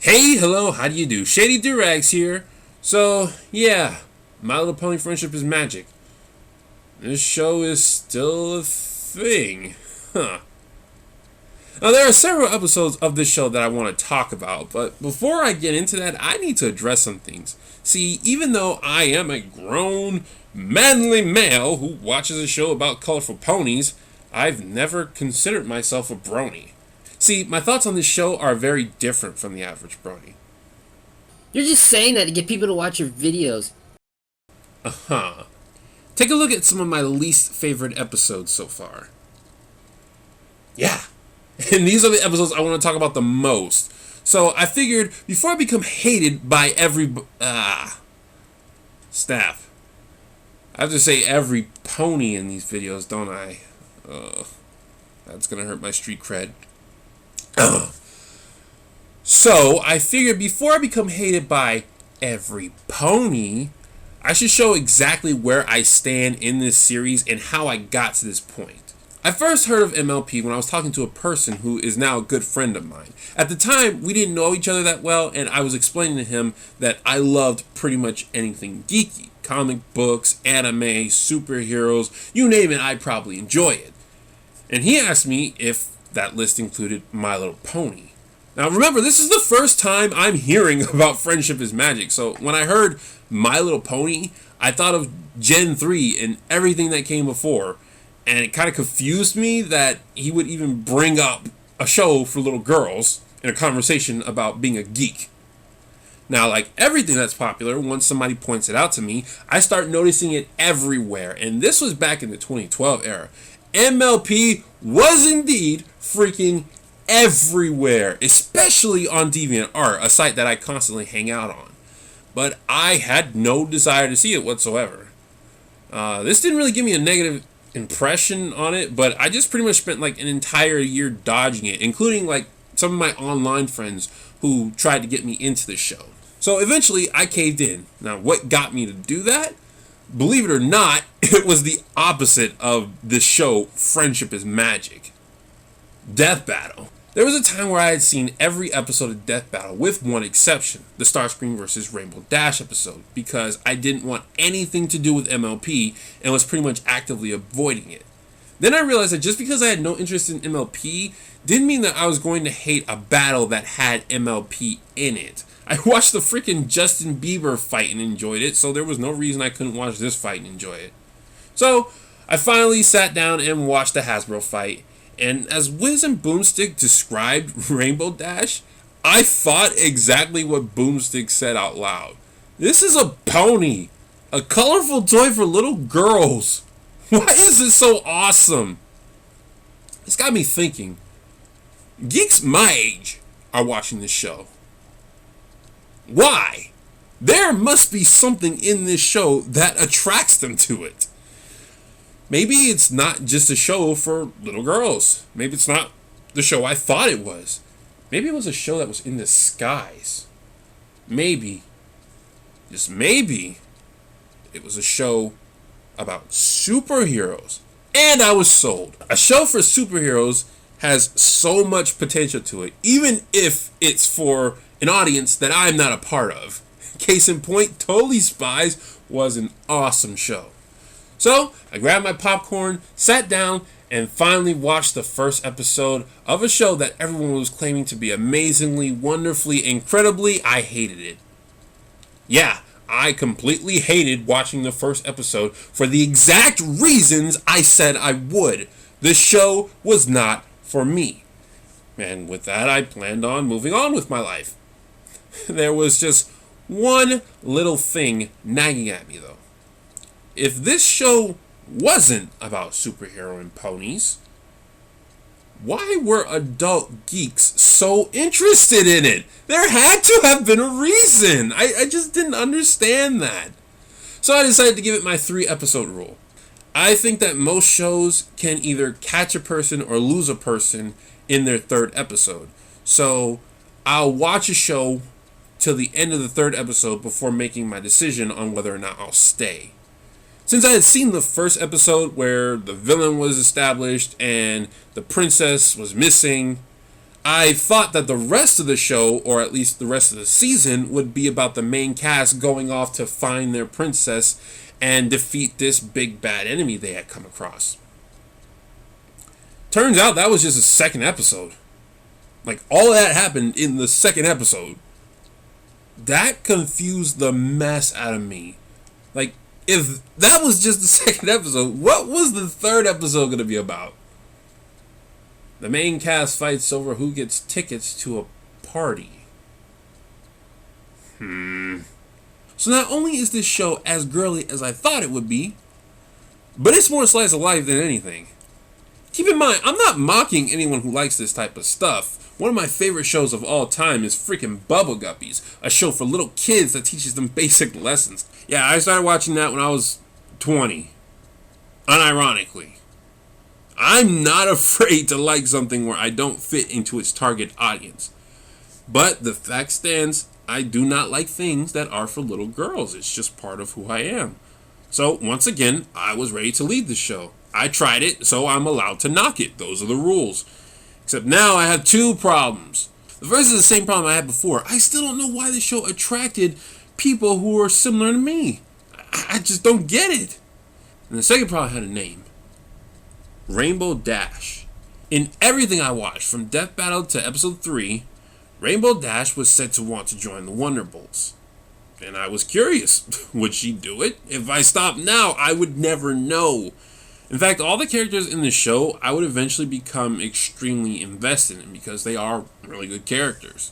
Hey, hello, how do you do? Shady Doorags here. So, yeah, My Little Pony Friendship is Magic. This show is still a thing. Huh. Now, there are several episodes of this show that I want to talk about, but before I get into that, I need to address some things. See, even though I am a grown, manly male who watches a show about colorful ponies, I've never considered myself a brony. See, my thoughts on this show are very different from the average brony. You're just saying that to get people to watch your videos. Uh-huh. Take a look at some of my least favorite episodes so far. Yeah. And these are the episodes I want to talk about the most. So I figured before I become hated by staff. I have to say every pony in these videos, don't I? That's gonna hurt my street cred. So I figured before I become hated by every pony, I should show exactly where I stand in this series and how I got to this point. I first heard of MLP when I was talking to a person who is now a good friend of mine. At the time, we didn't know each other that well, and I was explaining to him that I loved pretty much anything geeky. Comic books, anime, superheroes, you name it, I'd probably enjoy it. And he asked me if that list included My Little Pony. Now remember, this is the first time I'm hearing about Friendship is Magic, so when I heard My Little Pony, I thought of Gen 3 and everything that came before. And it kind of confused me that he would even bring up a show for little girls in a conversation about being a geek. Now, like everything that's popular, once somebody points it out to me, I start noticing it everywhere. And this was back in the 2012 era. MLP was indeed freaking everywhere, especially on DeviantArt, a site that I constantly hang out on. But I had no desire to see it whatsoever. This didn't really give me a negative impression on it, but I just pretty much spent like an entire year dodging it, including like some of my online friends who tried to get me into the show. So eventually I caved in. Now what got me to do that? Believe it or not, it was the opposite of the show Friendship is Magic. Death Battle. There was a time where I had seen every episode of Death Battle with one exception, the Starscream vs. Rainbow Dash episode, because I didn't want anything to do with MLP and was pretty much actively avoiding it. Then I realized that just because I had no interest in MLP didn't mean that I was going to hate a battle that had MLP in it. I watched the freaking Justin Bieber fight and enjoyed it, so there was no reason I couldn't watch this fight and enjoy it. So I finally sat down and watched the Hasbro fight. And as Wiz and Boomstick described Rainbow Dash, I thought exactly what Boomstick said out loud. This is a pony. A colorful toy for little girls. Why is this so awesome? It's got me thinking. Geeks my age are watching this show. Why? There must be something in this show that attracts them to it. Maybe it's not just a show for little girls. Maybe it's not the show I thought it was. Maybe it was a show that was in the skies. Maybe, just maybe, it was a show about superheroes. And I was sold. A show for superheroes has so much potential to it, even if it's for an audience that I'm not a part of. Case in point, Totally Spies was an awesome show. So, I grabbed my popcorn, sat down, and finally watched the first episode of a show that everyone was claiming to be amazingly, wonderfully, incredibly. I hated it. Yeah, I completely hated watching the first episode for the exact reasons I said I would. The show was not for me. And with that, I planned on moving on with my life. There was just one little thing nagging at me, though. If this show wasn't about superhero and ponies, why were adult geeks so interested in it? There had to have been a reason. I just didn't understand that. So I decided to give it my 3-episode rule. I think that most shows can either catch a person or lose a person in their 3rd episode. So I'll watch a show till the end of the 3rd episode before making my decision on whether or not I'll stay. Since I had seen the first episode where the villain was established and the princess was missing, I thought that the rest of the show, or at least the rest of the season, would be about the main cast going off to find their princess and defeat this big bad enemy they had come across. Turns out that was just a second episode. Like, all of that happened in the second episode. That confused the mess out of me. Like, if that was just the second episode, what was the third episode going to be about? The main cast fights over who gets tickets to a party. So not only is this show as girly as I thought it would be, but it's more slice of life than anything. Keep in mind, I'm not mocking anyone who likes this type of stuff. One of my favorite shows of all time is freaking Bubble Guppies, a show for little kids that teaches them basic lessons. Yeah, I started watching that when I was 20. Unironically. I'm not afraid to like something where I don't fit into its target audience. But the fact stands, I do not like things that are for little girls. It's just part of who I am. So, once again, I was ready to lead the show. I tried it, so I'm allowed to knock it. Those are the rules. Except now I have two problems. The first is the same problem I had before. I still don't know why the show attracted people who are similar to me. I just don't get it. And the second problem had a name. Rainbow Dash. In everything I watched, from Death Battle to episode 3, Rainbow Dash was said to want to join the Wonderbolts. And I was curious, would she do it? If I stopped now, I would never know. In fact, all the characters in the show, I would eventually become extremely invested in because they are really good characters.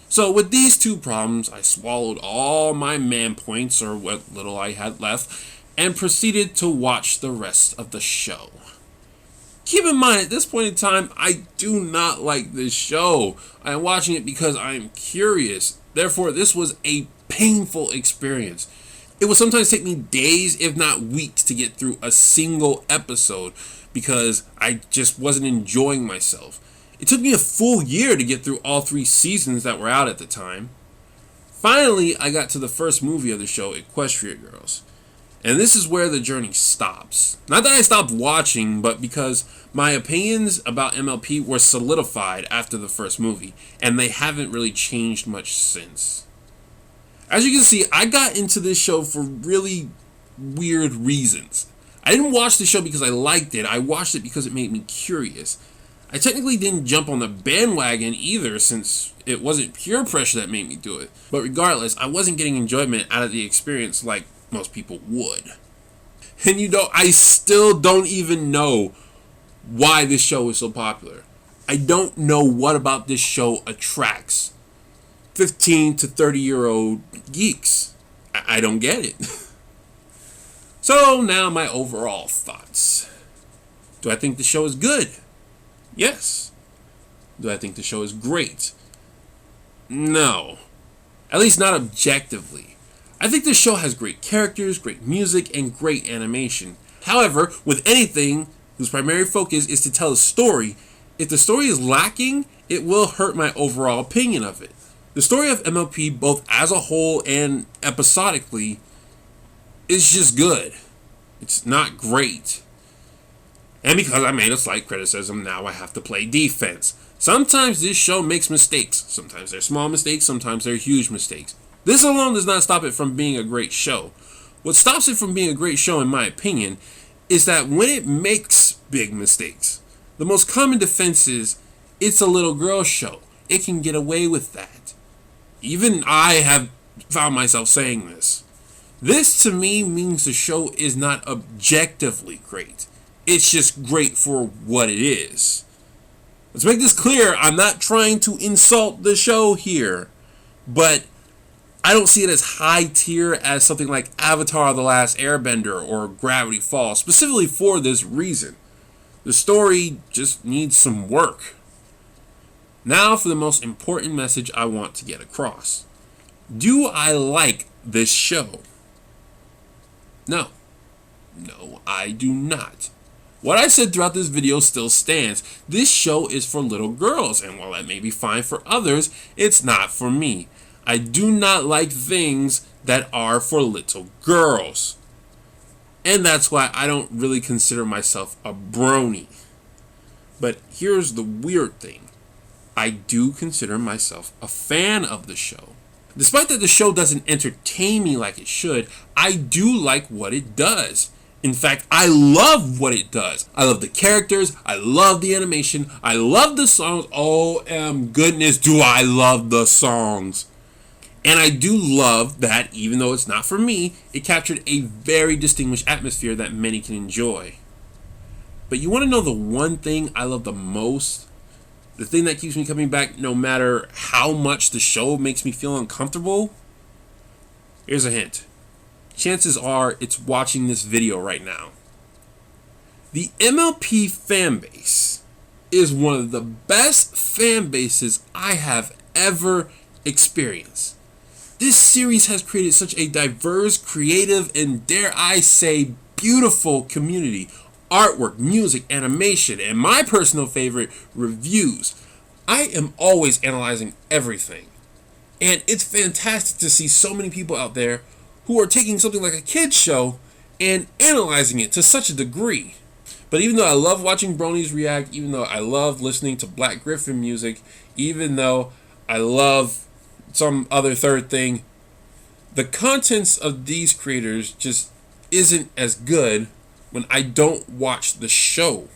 So with these two problems, I swallowed all my man points, or what little I had left, and proceeded to watch the rest of the show. Keep in mind, at this point in time, I do not like this show. I am watching it because I am curious. Therefore, this was a painful experience. It would sometimes take me days, if not weeks, to get through a single episode because I just wasn't enjoying myself. It took me a full year to get through all 3 seasons that were out at the time. Finally, I got to the first movie of the show, Equestria Girls. And this is where the journey stops. Not that I stopped watching, but because my opinions about MLP were solidified after the first movie, and they haven't really changed much since. As you can see, I got into this show for really weird reasons. I didn't watch the show because I liked it. I watched it because it made me curious. I technically didn't jump on the bandwagon either, since it wasn't peer pressure that made me do it. But regardless, I wasn't getting enjoyment out of the experience like most people would. And I still don't even know why this show is so popular. I don't know what about this show attracts 15 to 30-year-old geeks. I don't get it. So now my overall thoughts. Do I think the show is good? Yes. Do I think the show is great? No. At least not objectively. I think this show has great characters, great music, and great animation. However, with anything whose primary focus is to tell a story, if the story is lacking, it will hurt my overall opinion of it. The story of MLP, both as a whole and episodically, is just good. It's not great. And because I made a slight criticism, now I have to play defense. Sometimes this show makes mistakes. Sometimes they're small mistakes, sometimes they're huge mistakes. This alone does not stop it from being a great show. What stops it from being a great show, in my opinion, is that when it makes big mistakes, the most common defense is, it's a little girl show. It can get away with that. Even I have found myself saying this. This to me means the show is not objectively great. It's just great for what it is. Let's make this clear. I'm not trying to insult the show here, but I don't see it as high tier as something like Avatar: The Last Airbender or Gravity Falls, specifically for this reason. The story just needs some work. Now for the most important message I want to get across. Do I like this show? No. No, I do not. What I said throughout this video still stands. This show is for little girls, and while that may be fine for others, it's not for me. I do not like things that are for little girls. And that's why I don't really consider myself a brony. But here's the weird thing. I do consider myself a fan of the show. Despite that the show doesn't entertain me like it should, I do like what it does. In fact, I love what it does. I love the characters, I love the animation, I love the songs. Oh, goodness, do I love the songs. And I do love that, even though it's not for me, it captured a very distinguished atmosphere that many can enjoy. But you want to know the one thing I love the most? The thing that keeps me coming back no matter how much the show makes me feel uncomfortable? Here's a hint. Chances are it's watching this video right now. The MLP fanbase is one of the best fan bases I have ever experienced. This series has created such a diverse, creative, and dare I say, beautiful community. Artwork, music, animation, and my personal favorite, reviews. I am always analyzing everything. And it's fantastic to see so many people out there who are taking something like a kid's show and analyzing it to such a degree. But even though I love watching bronies react, even though I love listening to Black Griffin music, even though I love some other third thing, the contents of these creators just isn't as good when I don't watch the show.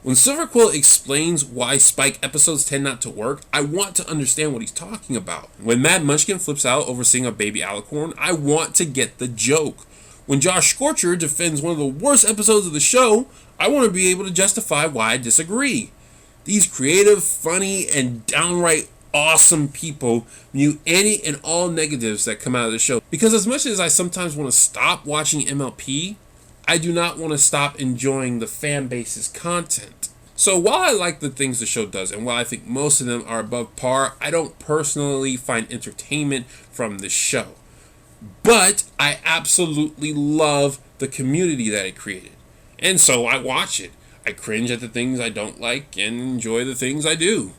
When Silver Quill explains why Spike episodes tend not to work, I want to understand what he's talking about. When Mad Munchkin flips out over seeing a baby alicorn, I want to get the joke. When Josh Scorcher defends one of the worst episodes of the show, I want to be able to justify why I disagree. These creative, funny, and downright awesome people mute any and all negatives that come out of the show. Because as much as I sometimes want to stop watching MLP, I do not want to stop enjoying the fan base's content. So while I like the things the show does, and while I think most of them are above par, I don't personally find entertainment from the show. But I absolutely love the community that it created. And so I watch it. I cringe at the things I don't like and enjoy the things I do.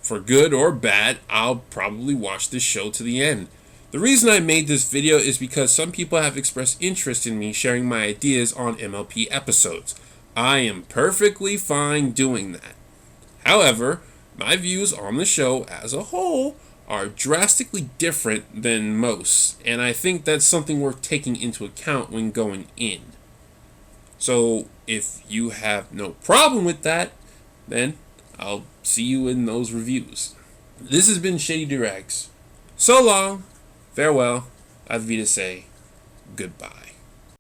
For good or bad, I'll probably watch this show to the end. The reason I made this video is because some people have expressed interest in me sharing my ideas on MLP episodes. I am perfectly fine doing that. However, my views on the show as a whole are drastically different than most, and I think that's something worth taking into account when going in. So if you have no problem with that, then I'll see you in those reviews. This has been Shady Doorags. So long. Farewell, I've to say goodbye.